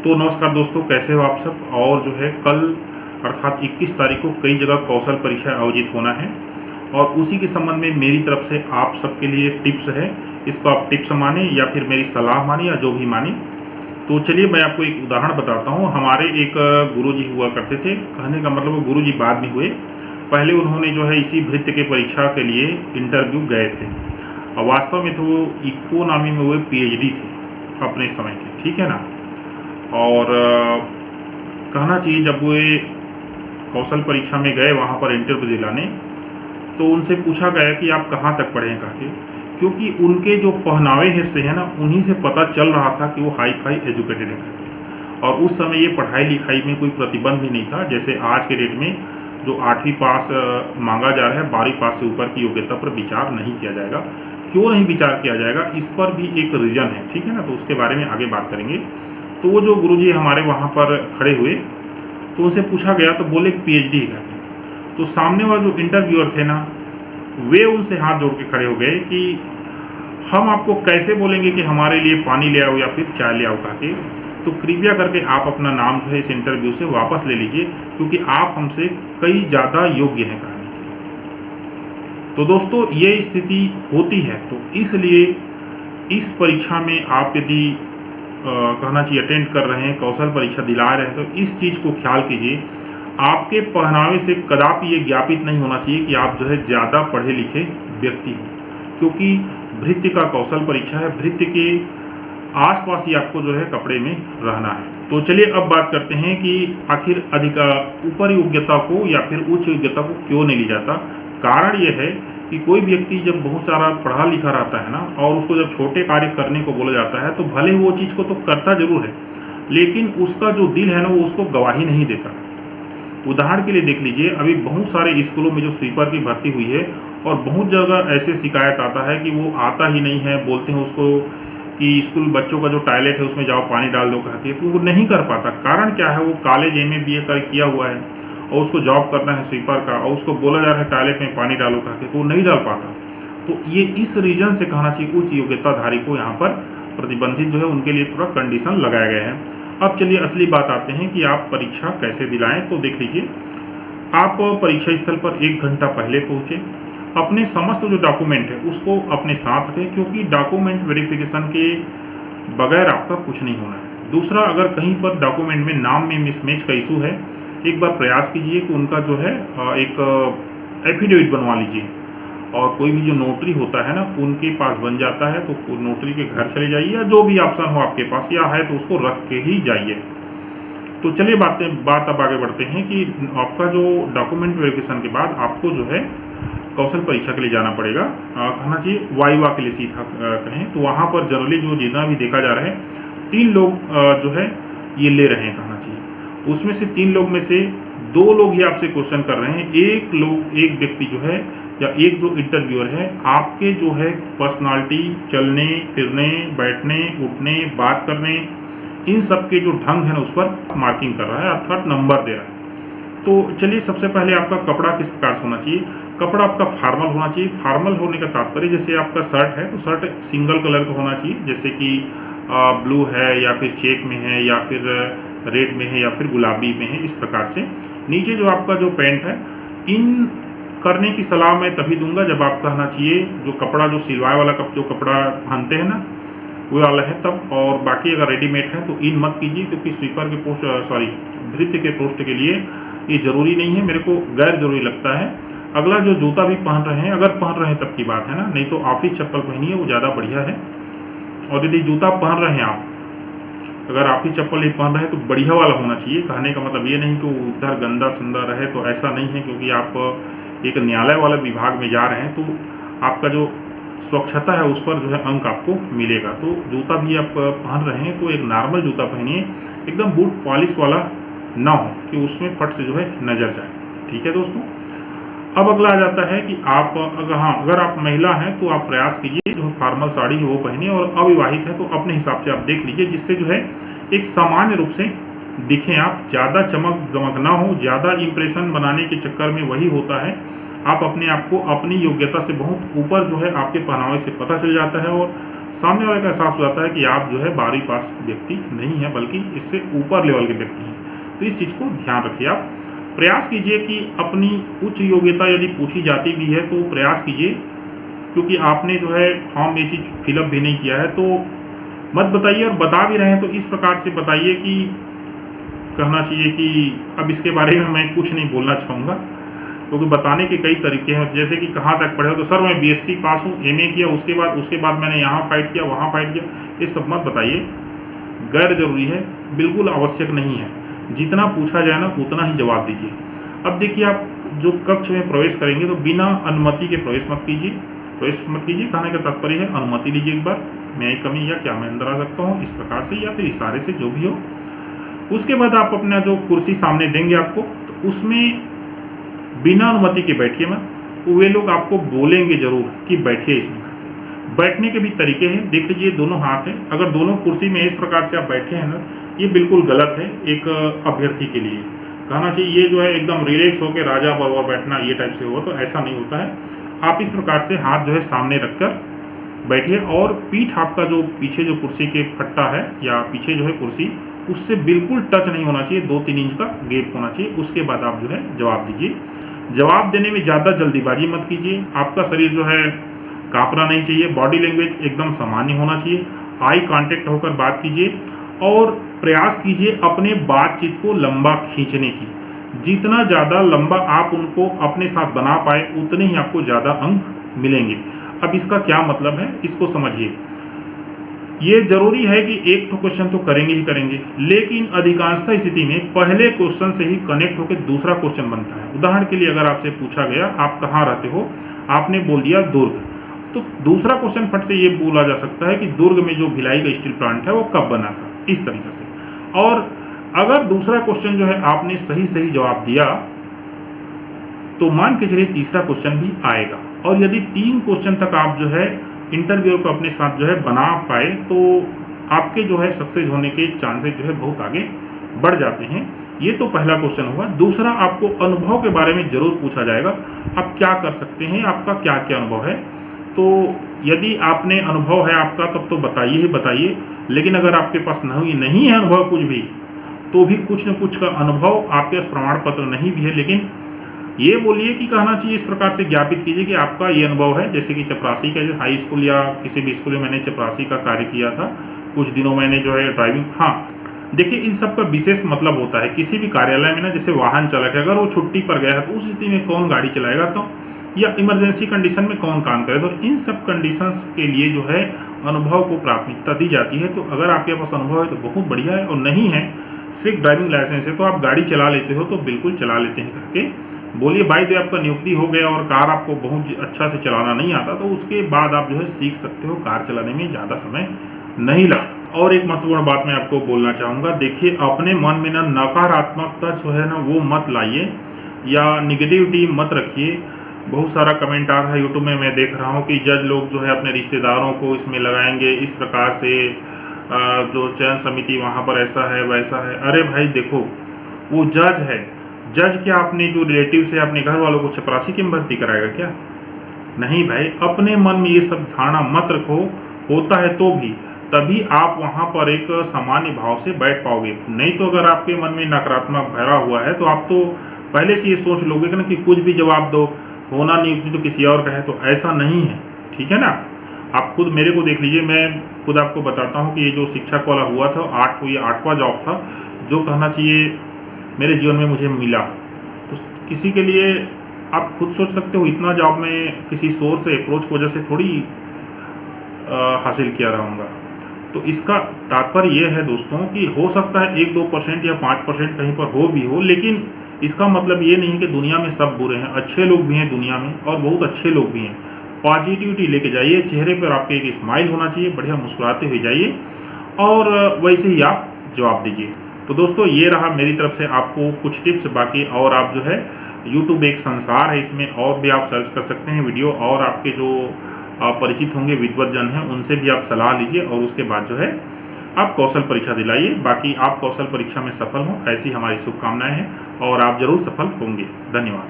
तो नमस्कार दोस्तों, कैसे हो आप सब। और जो है कल अर्थात 21 तारीख को कई जगह कौशल परीक्षा आयोजित होना है और उसी के संबंध में मेरी तरफ से आप सबके लिए टिप्स है। इसको आप टिप्स माने या फिर मेरी सलाह माने या जो भी माने। तो चलिए मैं आपको एक उदाहरण बताता हूँ। हमारे एक गुरुजी हुआ करते थे, कहने का मतलब वो गुरुजी बाद में हुए। पहले उन्होंने जो है इसी भृत्य के परीक्षा के लिए इंटरव्यू गए थे और वास्तव में तो वो इकोनॉमी में वो PhD थे अपने समय के, ठीक है ना। और कहना चाहिए जब वे कौशल परीक्षा में गए वहाँ पर इंटरव्यू दिलाने, तो उनसे पूछा गया कि आप कहाँ तक पढ़े हैं करके, क्योंकि उनके जो पहनावे हिस्से हैं ना, उन्हीं से पता चल रहा था कि वो हाई फाई एजुकेटेड है करके। और उस समय ये पढ़ाई लिखाई में कोई प्रतिबंध भी नहीं था। जैसे आज के डेट में जो 8वीं पास मांगा जा रहा है, 12वीं पास से ऊपर की योग्यता पर विचार नहीं किया जाएगा। क्यों नहीं विचार किया जाएगा, इस पर भी एक रीज़न है, ठीक है ना। तो उसके बारे में आगे बात करेंगे। तो वो जो गुरुजी हमारे वहाँ पर खड़े हुए, तो उनसे पूछा गया तो बोले कि PhD है। तो सामने वाला जो इंटरव्यूअर थे ना, वे उनसे हाथ जोड़ के खड़े हो गए कि हम आपको कैसे बोलेंगे कि हमारे लिए पानी ले आओ या फिर चाय ले आओ करके। तो कृपया करके आप अपना नाम जो है इस इंटरव्यू से वापस ले लीजिए, क्योंकि आप हमसे कई ज़्यादा योग्य हैं कहने के। तो दोस्तों ये स्थिति होती है, तो इसलिए इस परीक्षा में आप यदि कहना चाहिए अटेंड कर रहे हैं, कौशल परीक्षा दिला रहे हैं, तो इस चीज़ को ख्याल कीजिए। आपके पहनावे से कदापि ये ज्ञापित नहीं होना चाहिए कि आप जो है ज़्यादा पढ़े लिखे व्यक्ति हो, क्योंकि भृत्य का कौशल परीक्षा है। भृत्य के आसपास ही आपको जो है कपड़े में रहना है। तो चलिए अब बात करते हैं कि आखिर ऊपर योग्यता को या फिर उच्च योग्यता को क्यों नहीं लिया जाता। कारण यह है कि कोई व्यक्ति जब बहुत सारा पढ़ा लिखा रहता है ना, और उसको जब छोटे कार्य करने को बोला जाता है, तो भले वो चीज़ को तो करता जरूर है, लेकिन उसका जो दिल है ना, वो उसको गवाही नहीं देता। उदाहरण के लिए देख लीजिए, अभी बहुत सारे स्कूलों में जो स्वीपर की भर्ती हुई है, और बहुत जगह ऐसे शिकायत आता है कि वो आता ही नहीं है। बोलते हैं उसको कि स्कूल बच्चों का जो टॉयलेट है उसमें जाओ पानी डाल दो करके, तो वो नहीं कर पाता। कारण क्या है, वो कॉलेज MA BA कर किया हुआ है और उसको जॉब करना है स्वीपर का, और उसको बोला जा रहा है टॉयलेट में पानी डालो करके, तो वो नहीं डाल पाता। तो ये इस रीजन से कहना चाहिए उच्च योग्यताधारी को यहाँ पर प्रतिबंधित जो है उनके लिए थोड़ा कंडीशन लगाए गए हैं। अब चलिए असली बात आते हैं कि आप परीक्षा कैसे दिलाएं। तो देख लीजिए, आप परीक्षा स्थल पर 1 घंटा पहले पहुँचे, अपने समस्त जो डॉक्यूमेंट है उसको अपने साथ रखें, क्योंकि डॉक्यूमेंट वेरिफिकेशन के बगैर आपका कुछ नहीं होना है। दूसरा, अगर कहीं पर डॉक्यूमेंट में नाम में मिसमैच का इशू है, एक बार प्रयास कीजिए कि उनका जो है एक एफिडेविट बनवा लीजिए, और कोई भी जो नोटरी होता है ना, उनके पास बन जाता है, तो नोटरी के घर चले जाइए, या जो भी ऑप्शन हो आपके पास या है तो उसको रख के ही जाइए। तो चलिए बात अब आगे बढ़ते हैं कि आपका जो डॉक्यूमेंट वेरिफिकेशन के बाद आपको जो है कौशल परीक्षा के लिए जाना पड़ेगा। कहना चाहिए वाइवा के लिए सीधा कहें तो वहाँ पर जनरली जो जितना भी देखा जा रहा है, 3 लोग जो है ये ले रहे हैं कहना चाहिए। उसमें से 3 लोग में से 2 लोग ही आपसे क्वेश्चन कर रहे हैं। एक व्यक्ति जो है या एक जो इंटरव्यूअर है, आपके जो है पर्सनालिटी, चलने फिरने, बैठने उठने, बात करने, इन सब के जो ढंग है ना, उस पर मार्किंग कर रहा है, अर्थात नंबर दे रहा है। तो चलिए सबसे पहले आपका कपड़ा किस प्रकार से होना चाहिए। कपड़ा आपका फॉर्मल होना चाहिए। फॉर्मल होने का तात्पर्य, जैसे आपका शर्ट है तो शर्ट सिंगल कलर का होना चाहिए, जैसे कि ब्लू है या फिर चेक में है या फिर रेड में है या फिर गुलाबी में है, इस प्रकार से। नीचे जो आपका जो पैंट है, इन करने की सलाह मैं तभी दूंगा जब आप कहना चाहिए जो कपड़ा जो सिलवाए वाला जो कपड़ा पहनते हैं ना, वो वाला है तब। और बाकी अगर रेडीमेड है तो इन मत कीजिए, क्योंकि स्वीपर के पोस्ट भृत्य के पोस्ट के लिए ये ज़रूरी नहीं है, मेरे को गैर ज़रूरी लगता है। अगला जो जूता भी पहन रहे हैं, अगर पहन रहे हैं तब की बात है ना, नहीं तो ऑफिस चप्पल पहनिए, वो ज़्यादा बढ़िया है। और यदि जूता पहन रहे हैं आप, अगर ऑफिस चप्पल नहीं पहन रहे हैं तो बढ़िया वाला होना चाहिए। कहने का मतलब ये नहीं कि उधर गंदा सुंदर रहे, तो ऐसा नहीं है, क्योंकि आप एक न्यायालय वाले विभाग में जा रहे हैं, तो आपका जो स्वच्छता है उस पर जो है अंक आपको मिलेगा। तो जूता भी आप पहन रहे हैं तो एक नॉर्मल जूता पहनिए, एकदम बूट पॉलिश वाला ना हो कि उसमें फट से जो है नज़र जाए। ठीक है दोस्तों। अब अगला आ जाता है कि आप अगर आप महिला हैं तो आप प्रयास कीजिए जो फॉर्मल साड़ी है वो पहनिए, और अविवाहित है तो अपने हिसाब से आप देख लीजिए, जिससे जो है एक सामान्य रूप से दिखें आप, ज़्यादा चमक दमक ना हो। ज़्यादा इंप्रेशन बनाने के चक्कर में वही होता है, आप अपने आप को अपनी योग्यता से बहुत ऊपर जो है आपके पहनावे से पता चल जाता है, और सामने वाले का एहसास हो जाता है कि आप जो है 12वीं पास व्यक्ति नहीं है, बल्कि इससे ऊपर लेवल के व्यक्ति हैं। तो इस चीज़ को ध्यान रखिए। आप प्रयास कीजिए कि अपनी उच्च योग्यता यदि पूछी जाती भी है तो प्रयास कीजिए, क्योंकि आपने जो है फॉर्म ये चीज़ फिलअप भी नहीं किया है तो मत बताइए, और बता भी रहे हैं तो इस प्रकार से बताइए कि कहना चाहिए कि अब इसके बारे में मैं कुछ नहीं बोलना चाहूँगा, क्योंकि बताने के कई तरीके हैं। जैसे कि कहाँ तक पढ़े हो, तो सर मैं बीएससी पास हूँ, एमए किया, उसके बाद मैंने यहाँ फाइट किया, वहाँ फाइट किया, ये सब मत बताइए, गैर जरूरी है, बिल्कुल आवश्यक नहीं है। जितना पूछा जाए ना उतना ही जवाब दीजिए। अब देखिए, आप जो कक्ष में प्रवेश करेंगे तो बिना अनुमति के प्रवेश मत कीजिए। कहने का तात्पर्य है अनुमति लीजिए एक बार, मैं आई कमी या क्या मैं अंदर आ सकता हूँ, इस प्रकार से या फिर इशारे से, जो भी हो। उसके बाद आप अपना जो कुर्सी सामने देंगे आपको, तो उसमें बिना अनुमति के बैठिए मत। वे लोग आपको बोलेंगे जरूर कि बैठिए इसमें। बैठने के भी तरीके हैं, देख लीजिए, दोनों हाथ हैं। अगर दोनों कुर्सी में इस प्रकार से आप बैठे हैं ना, ये बिल्कुल गलत है एक अभ्यर्थी के लिए। कहना चाहिए ये जो है एकदम रिलैक्स होकर राजा बराबर बैठना, ये टाइप से हो, तो ऐसा नहीं होता है। आप इस प्रकार से हाथ जो है सामने रखकर बैठिए, और पीठ आपका जो पीछे जो कुर्सी के फट्टा है या पीछे जो है कुर्सी, उससे बिल्कुल टच नहीं होना चाहिए, 2-3 इंच का गैप होना चाहिए। उसके बाद आप जो है जवाब दीजिए। जवाब देने में ज़्यादा जल्दीबाजी मत कीजिए। आपका शरीर जो है कांपना नहीं चाहिए, बॉडी लैंग्वेज एकदम सामान्य होना चाहिए, आई कांटेक्ट होकर बात कीजिए, और प्रयास कीजिए अपने बातचीत को लंबा खींचने की। जितना ज़्यादा लंबा आप उनको अपने साथ बना पाए, उतने ही आपको ज़्यादा अंक मिलेंगे। अब इसका क्या मतलब है, इसको समझिए। ये जरूरी है कि एक तो क्वेश्चन तो करेंगे ही करेंगे, लेकिन अधिकांशतः स्थिति में पहले क्वेश्चन से ही कनेक्ट होकर दूसरा क्वेश्चन बनता है। उदाहरण के लिए अगर आपसे पूछा गया आप कहाँ रहते हो, आपने बोल दिया दुर्ग, तो दूसरा क्वेश्चन फट से ये बोला जा सकता है कि दुर्ग में जो भिलाई का स्टील प्लांट है वो कब बना था, इस तरीके से। और अगर दूसरा क्वेश्चन जो है आपने सही जवाब दिया, तो मान के चलिए तीसरा क्वेश्चन भी आएगा। और यदि 3 क्वेश्चन तक आप जो है इंटरव्यूअर को अपने साथ जो है बना पाए, तो आपके जो है सक्सेस होने के चांसेस जो है बहुत आगे बढ़ जाते हैं। ये तो पहला क्वेश्चन हुआ। दूसरा, आपको अनुभव के बारे में जरूर पूछा जाएगा, आप क्या कर सकते हैं, आपका क्या क्या अनुभव है। तो यदि आपने अनुभव है आपका, तब तो बताइए ही बताइए, लेकिन अगर आपके पास नहीं है अनुभव कुछ भी, तो भी कुछ न कुछ का अनुभव, आपके पास प्रमाण पत्र नहीं भी है, लेकिन ये बोलिए कि कहना चाहिए इस प्रकार से ज्ञापित कीजिए कि आपका ये अनुभव है। जैसे कि चपरासी का हाई स्कूल या किसी भी स्कूल में मैंने चपरासी का कार्य किया था, कुछ दिनों मैंने जो है ड्राइविंग। हाँ, देखिए, इन सब का विशेष मतलब होता है। किसी भी कार्यालय में ना, जैसे वाहन चालक है, अगर वो छुट्टी पर गया है तो उस स्थिति में कौन गाड़ी चलाएगा, तो या इमरजेंसी कंडीशन में कौन काम करे, तो इन सब कंडीशंस के लिए जो है अनुभव को प्राथमिकता दी जाती है। तो अगर आपके पास अनुभव है तो बहुत बढ़िया है, और नहीं है, सिर्फ ड्राइविंग लाइसेंस है, तो आप गाड़ी चला लेते हो तो बिल्कुल चला लेते हैं करके बोलिए। बाई द आपका नियुक्ति हो गया और कार आपको बहुत अच्छा से चलाना नहीं आता, तो उसके बाद आप जो है सीख सकते हो, कार चलाने में ज़्यादा समय नहीं लगता। और एक महत्वपूर्ण बात मैं आपको बोलना चाहूँगा, देखिए, अपने मन में ना नकारात्मकता जो है ना वो मत लाइए, या निगेटिविटी मत रखिए। बहुत सारा कमेंट आ रहा है यूट्यूब में, मैं देख रहा हूँ कि जज लोग जो है अपने रिश्तेदारों को इसमें लगाएंगे, इस प्रकार से जो चयन समिति वहाँ पर ऐसा है वैसा है। अरे भाई देखो, वो जज है, जज क्या अपने जो रिलेटिव से अपने घर वालों को चपरासी की भर्ती कराएगा क्या? नहीं भाई, अपने मन में ये सब धारणा मत रखो। होता है तो भी तभी आप वहाँ पर एक सामान्य भाव से बैठ पाओगे। नहीं तो अगर आपके मन में नकारात्मक भरा हुआ है तो आप तो पहले से ये सोच लोगे कि ना कि कुछ भी जवाब दो, होना नियुक्ति तो किसी और का है, तो ऐसा नहीं है। ठीक है ना, आप खुद मेरे को देख लीजिए, मैं खुद आपको बताता हूँ कि ये जो शिक्षक वाला हुआ था, 8वां जॉब था जो कहना चाहिए मेरे जीवन में मुझे मिला। तो किसी के लिए आप खुद सोच सकते हो, इतना जॉब में किसी सोर्स से अप्रोच की वजह से थोड़ी हासिल किया रहूँगा। तो इसका तात्पर्य यह है दोस्तों कि हो सकता है 1-2% या 5% कहीं पर हो भी हो, लेकिन इसका मतलब ये नहीं कि दुनिया में सब बुरे हैं। अच्छे लोग भी हैं दुनिया में, और बहुत अच्छे लोग भी हैं। पॉजिटिविटी लेके जाइए, चेहरे पर आपके एक स्माइल होना चाहिए, बढ़िया मुस्कुराते हुए जाइए, और वैसे ही आप जवाब दीजिए। तो दोस्तों, ये रहा मेरी तरफ से आपको कुछ टिप्स। बाकी और आप जो है YouTube एक संसार है, इसमें और भी आप सर्च कर सकते हैं वीडियो, और आपके जो परिचित होंगे विद्वत जन हैं उनसे भी आप सलाह लीजिए, और उसके बाद जो है आप कौशल परीक्षा दिलाइए। बाकी आप कौशल परीक्षा में सफल हों, ऐसी हमारी शुभकामनाएं हैं, और आप जरूर सफल होंगे। धन्यवाद।